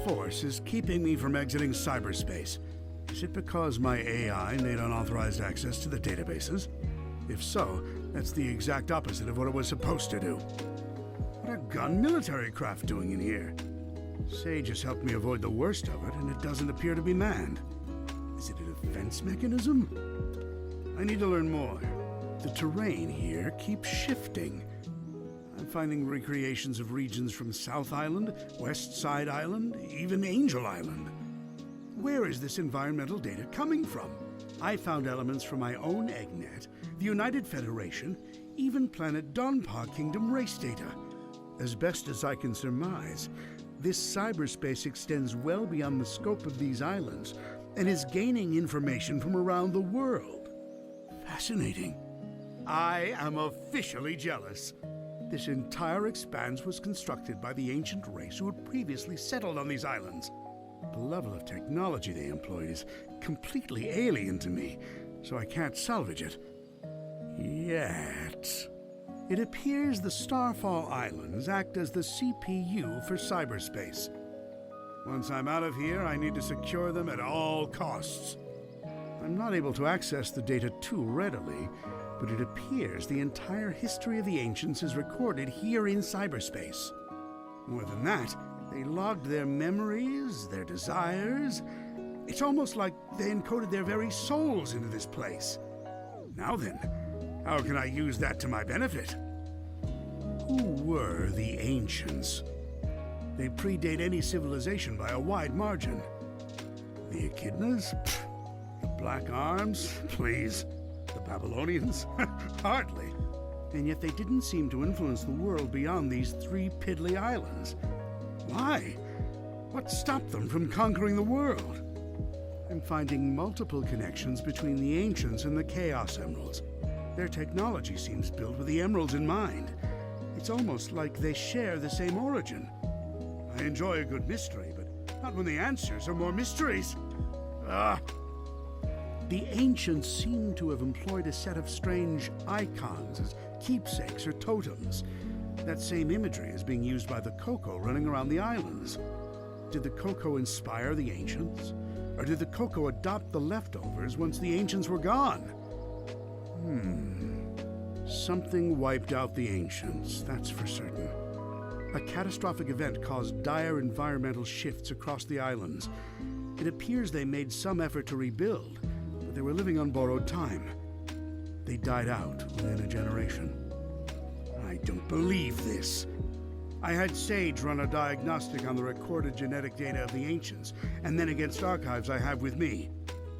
force is keeping me from exiting cyberspace? Is it because my AI made unauthorized access to the databases? If so, that's the exact opposite of what it was supposed to do. What are gun military craft doing in here? Sage has helped me avoid the worst of it, and it doesn't appear to be manned. Is it a defense mechanism? I need to learn more. The terrain here keeps shifting. I'm finding recreations of regions from South Island, West Side Island, even Angel Island. Where is this environmental data coming from? I found elements from my own EggNet, the United Federation, even planet Donpa Kingdom race data. As best as I can surmise, this cyberspace extends well beyond the scope of these islands and is gaining information from around the world. Fascinating. I am officially jealous. This entire expanse was constructed by the ancient race who had previously settled on these islands. The level of technology they employed is completely alien to me, so I can't salvage it. Yet. It appears the Starfall Islands act as the CPU for cyberspace. Once I'm out of here, I need to secure them at all costs. I'm not able to access the data too readily, but it appears the entire history of the ancients is recorded here in cyberspace. More than that, they logged their memories, their desires. It's almost like they encoded their very souls into this place. Now then, how can I use that to my benefit? Who were the ancients? They predate any civilization by a wide margin. The Echidnas? The Black Arms? Please. The Babylonians? Hardly. And yet they didn't seem to influence the world beyond these 3 piddly islands. Why? What stopped them from conquering the world? I'm finding multiple connections between the ancients and the Chaos Emeralds. Their technology seems built with the emeralds in mind. It's almost like they share the same origin. I enjoy a good mystery, but not when the answers are more mysteries. Ah! The ancients seem to have employed a set of strange icons as keepsakes or totems. That same imagery is being used by the Coco running around the islands. Did the Coco inspire the ancients? Or did the Coco adopt the leftovers once the ancients were gone? Something wiped out the ancients, that's for certain. A catastrophic event caused dire environmental shifts across the islands. It appears they made some effort to rebuild, but they were living on borrowed time. They died out within a generation. I don't believe this. I had Sage run a diagnostic on the recorded genetic data of the ancients, and then against archives I have with me.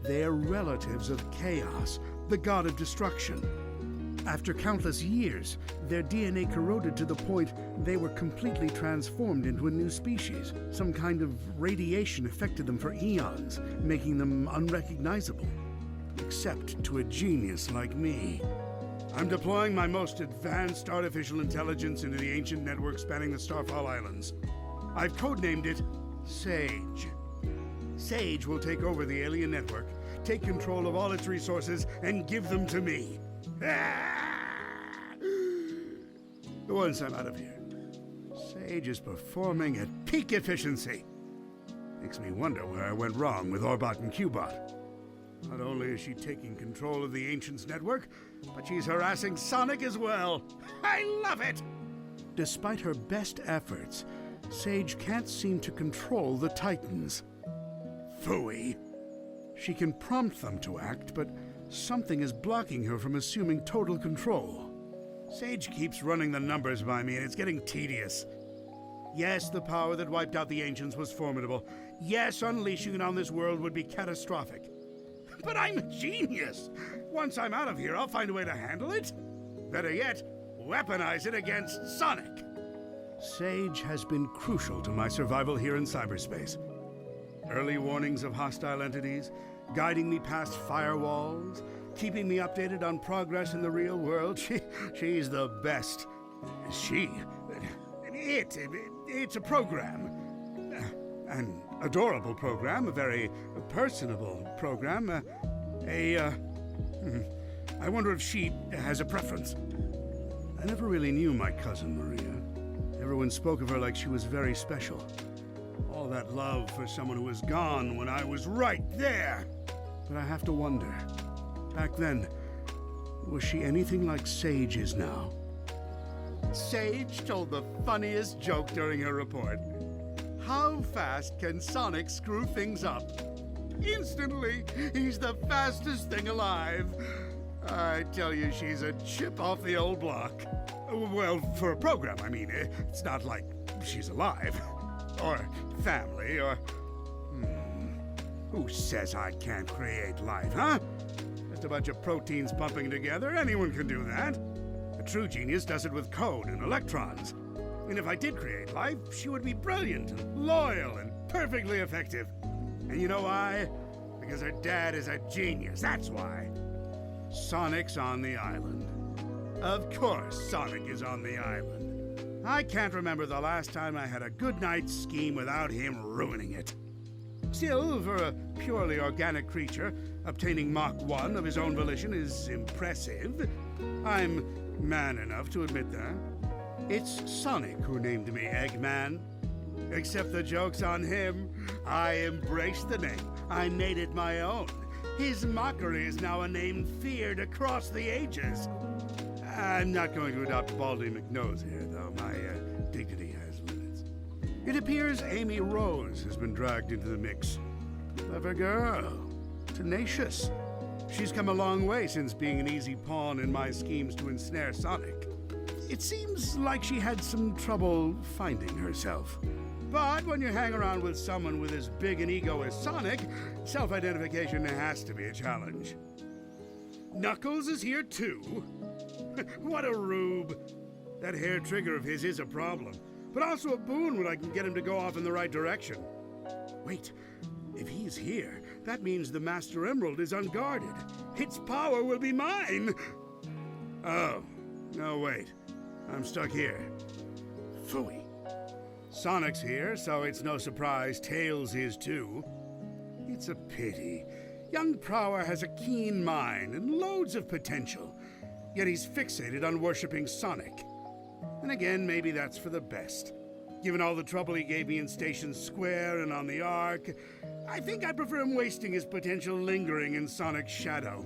They're relatives of Chaos, the god of destruction. After countless years, their DNA corroded to the point they were completely transformed into a new species. Some kind of radiation affected them for eons, making them unrecognizable. Except to a genius like me. I'm deploying my most advanced artificial intelligence into the ancient network spanning the Starfall Islands. I've codenamed it Sage. Sage will take over the alien network, take control of all its resources, and give them to me. Once I'm out of here, Sage is performing at peak efficiency. Makes me wonder where I went wrong with Orbot and Qbot. Not only is she taking control of the Ancients network, but she's harassing Sonic as well. I love it! Despite her best efforts, Sage can't seem to control the Titans. Phooey. She can prompt them to act, but something is blocking her from assuming total control. Sage keeps running the numbers by me, and it's getting tedious. Yes, the power that wiped out the Ancients was formidable. Yes, unleashing it on this world would be catastrophic. But I'm a genius! Once I'm out of here, I'll find a way to handle it. Better yet, weaponize it against Sonic. Sage has been crucial to my survival here in cyberspace. Early warnings of hostile entities, guiding me past firewalls, keeping me updated on progress in the real world. She's the best. It's a program. An adorable program, a very personable program. I wonder if she has a preference. I never really knew my cousin Maria. Everyone spoke of her like she was very special. All that love for someone who was gone when I was right there. But I have to wonder, back then, was she anything like Sage is now? Sage told the funniest joke during her report. How fast can Sonic screw things up? Instantly, he's the fastest thing alive. I tell you, she's a chip off the old block. Well, for a program, I mean. It's not like she's alive. Or family, or... Who says I can't create life, huh? Just a bunch of proteins pumping together. Anyone can do that. A true genius does it with code and electrons. And if I did create life, she would be brilliant and loyal and perfectly effective. And you know why? Because her dad is a genius, that's why. Sonic's on the island. Of course Sonic is on the island. I can't remember the last time I had a good night's scheme without him ruining it. Still, for a purely organic creature, obtaining Mach 1 of his own volition is impressive. I'm man enough to admit that. It's Sonic who named me Eggman. Except the joke's on him. I embraced the name. I made it my own. His mockery is now a name feared across the ages. I'm not going to adopt Baldy McNose here, though. My dignity has limits. It appears Amy Rose has been dragged into the mix. Clever girl. Tenacious. She's come a long way since being an easy pawn in my schemes to ensnare Sonic. It seems like she had some trouble finding herself. But when you hang around with someone with as big an ego as Sonic, self-identification has to be a challenge. Knuckles is here too? What a rube. That hair trigger of his is a problem, but also a boon when I can get him to go off in the right direction. Wait, if he's here, that means the Master Emerald is unguarded. Its power will be mine! Oh, no wait. I'm stuck here. Phooey. Sonic's here, so it's no surprise Tails is too. It's a pity. Young Prower has a keen mind and loads of potential, yet he's fixated on worshipping Sonic. And again, maybe that's for the best. Given all the trouble he gave me in Station Square and on the Ark, I think I'd prefer him wasting his potential lingering in Sonic's shadow.